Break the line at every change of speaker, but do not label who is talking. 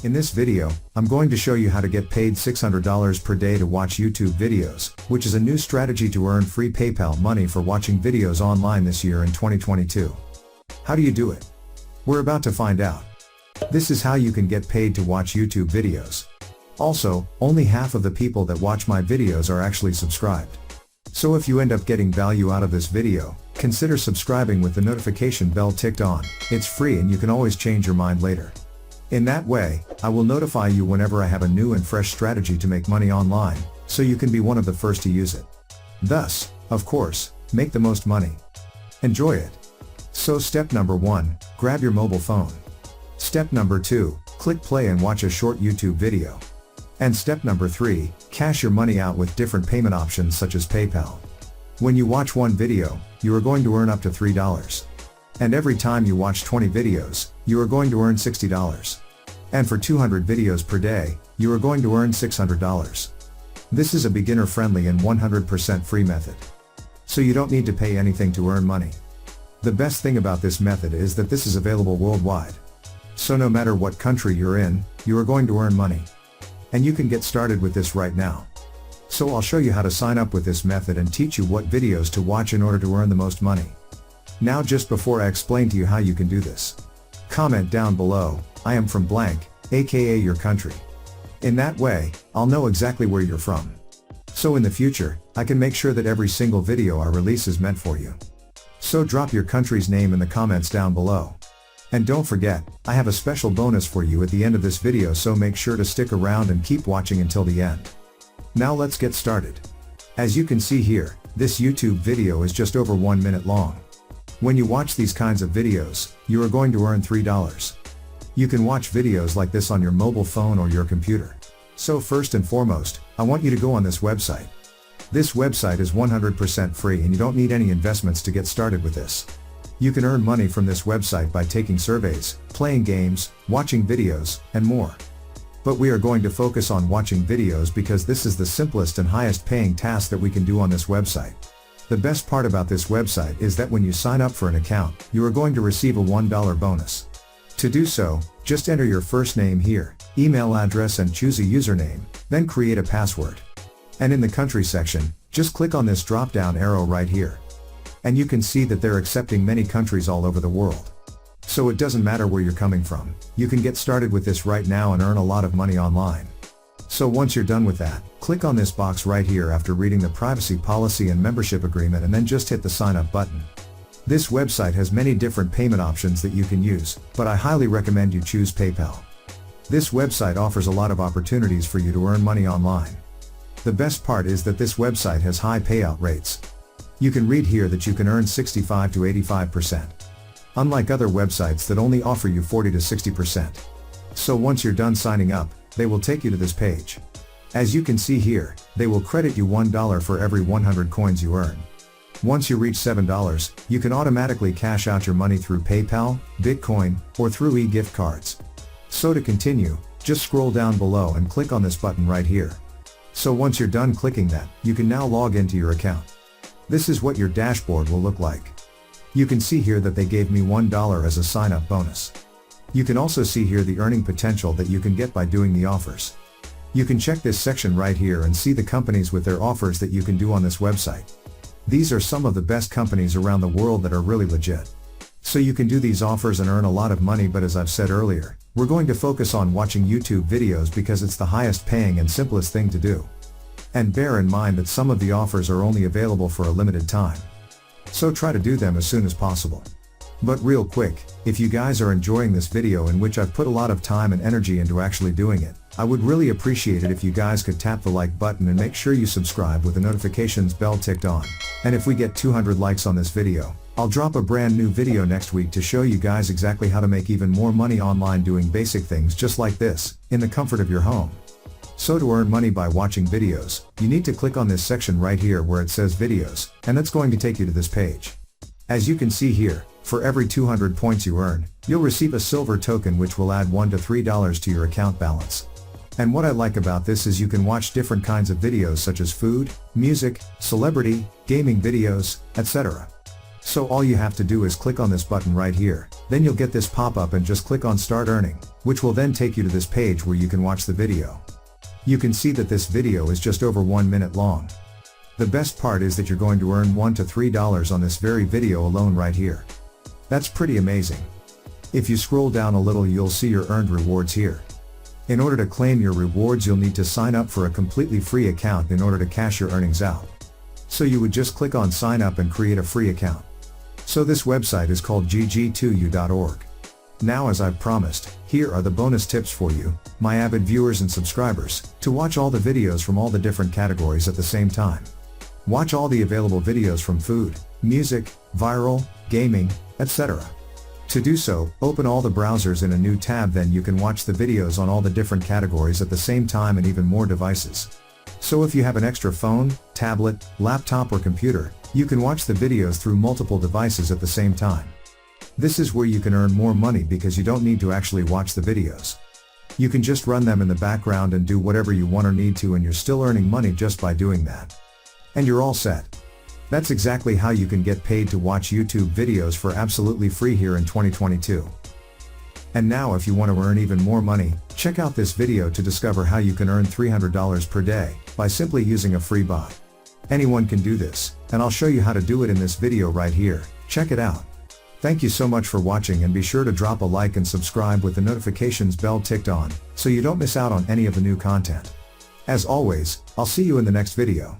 In this video, I'm going to show you how to get paid $600 per day to watch YouTube videos, which is a new strategy to earn free PayPal money for watching videos online this year in 2022. How do you do it? We're about to find out. This is how you can get paid to watch YouTube videos. Also, only half of the people that watch my videos are actually subscribed. So if you end up getting value out of this video, consider subscribing with the notification bell ticked on. It's free and you can always change your mind later. In that way, I will notify you whenever I have a new and fresh strategy to make money online, so you can be one of the first to use it. Thus, of course, make the most money. Enjoy it. So step number 1, grab your mobile phone. Step number 2, click play and watch a short YouTube video. And step number 3, cash your money out with different payment options such as PayPal. When you watch one video, you are going to earn up to $3. And every time you watch 20 videos, you are going to earn $60. And for 200 videos per day, you are going to earn $600. This is a beginner-friendly and 100% free method. So you don't need to pay anything to earn money. The best thing about this method is that this is available worldwide. So no matter what country you're in, you are going to earn money. And you can get started with this right now. So I'll show you how to sign up with this method and teach you what videos to watch in order to earn the most money. Now just before I explain to you how you can do this, comment down below, I am from blank, aka your country. In that way, I'll know exactly where you're from. So in the future, I can make sure that every single video I release is meant for you. So drop your country's name in the comments down below. And don't forget, I have a special bonus for you at the end of this video, so make sure to stick around and keep watching until the end. Now let's get started. As you can see here, this YouTube video is just over 1 minute long. When you watch these kinds of videos, you are going to earn $3. You can watch videos like this on your mobile phone or your computer. So first and foremost, I want you to go on this website. This website is 100% free and you don't need any investments to get started with this. You can earn money from this website by taking surveys, playing games, watching videos, and more. But we are going to focus on watching videos because this is the simplest and highest paying task that we can do on this website. The best part about this website is that when you sign up for an account, you are going to receive a $1 bonus. To do so, just enter your first name here, email address and choose a username, then create a password. And in the country section, just click on this drop-down arrow right here. And you can see that they're accepting many countries all over the world. So it doesn't matter where you're coming from, you can get started with this right now and earn a lot of money online. So once you're done with that, click on this box right here after reading the privacy policy and membership agreement and then just hit the sign up button. This website has many different payment options that you can use, but I highly recommend you choose PayPal. This website offers a lot of opportunities for you to earn money online. The best part is that this website has high payout rates. You can read here that you can earn 65 to 85%. Unlike other websites that only offer you 40 to 60%. So once you're done signing up, they will take you to this page. As you can see here, they will credit you $1 for every 100 coins you earn. Once you reach $7, you can automatically cash out your money through PayPal, Bitcoin, or through e-gift cards. So to continue, just scroll down below and click on this button right here. So once you're done clicking that, you can now log into your account. This is what your dashboard will look like. You can see here that they gave me $1 as a sign-up bonus. You can also see here the earning potential that you can get by doing the offers. You can check this section right here and see the companies with their offers that you can do on this website. These are some of the best companies around the world that are really legit. So you can do these offers and earn a lot of money, but as I've said earlier, we're going to focus on watching YouTube videos because it's the highest paying and simplest thing to do. And bear in mind that some of the offers are only available for a limited time. So try to do them as soon as possible. But real quick, if you guys are enjoying this video in which I've put a lot of time and energy into actually doing it, I would really appreciate it if you guys could tap the like button and make sure you subscribe with the notifications bell ticked on. And if we get 200 likes on this video, I'll drop a brand new video next week to show you guys exactly how to make even more money online doing basic things just like this, in the comfort of your home. So to earn money by watching videos, you need to click on this section right here where it says videos, and that's going to take you to this page. As you can see here, for every 200 points you earn, you'll receive a silver token which will add $1 to $3 to your account balance. And what I like about this is you can watch different kinds of videos such as food, music, celebrity, gaming videos, etc. So all you have to do is click on this button right here, then you'll get this pop-up and just click on Start Earning, which will then take you to this page where you can watch the video. You can see that this video is just over 1 minute long. The best part is that you're going to earn $1 to $3 on this very video alone right here. That's pretty amazing. If you scroll down a little, you'll see your earned rewards here. In order to claim your rewards, you'll need to sign up for a completely free account in order to cash your earnings out. So you would just click on sign up and create a free account. So this website is called gg2u.org. Now, as I've promised, here are the bonus tips for you, my avid viewers and subscribers, to watch all the videos from all the different categories at the same time. Watch all the available videos from food, music, viral, gaming, etc. To do so, open all the browsers in a new tab, then you can watch the videos on all the different categories at the same time and even more devices. So if you have an extra phone, tablet, laptop or computer, you can watch the videos through multiple devices at the same time. This is where you can earn more money because you don't need to actually watch the videos. You can just run them in the background and do whatever you want or need to, and you're still earning money just by doing that. And you're all set. That's exactly how you can get paid to watch YouTube videos for absolutely free here in 2022. And now, if you want to earn even more money, check out this video to discover how you can earn $300 per day by simply using a free bot. Anyone can do this, and I'll show you how to do it in this video right here. Check it out. Thank you so much for watching, and be sure to drop a like and subscribe with the notifications bell ticked on, so you don't miss out on any of the new content. As always, I'll see you in the next video.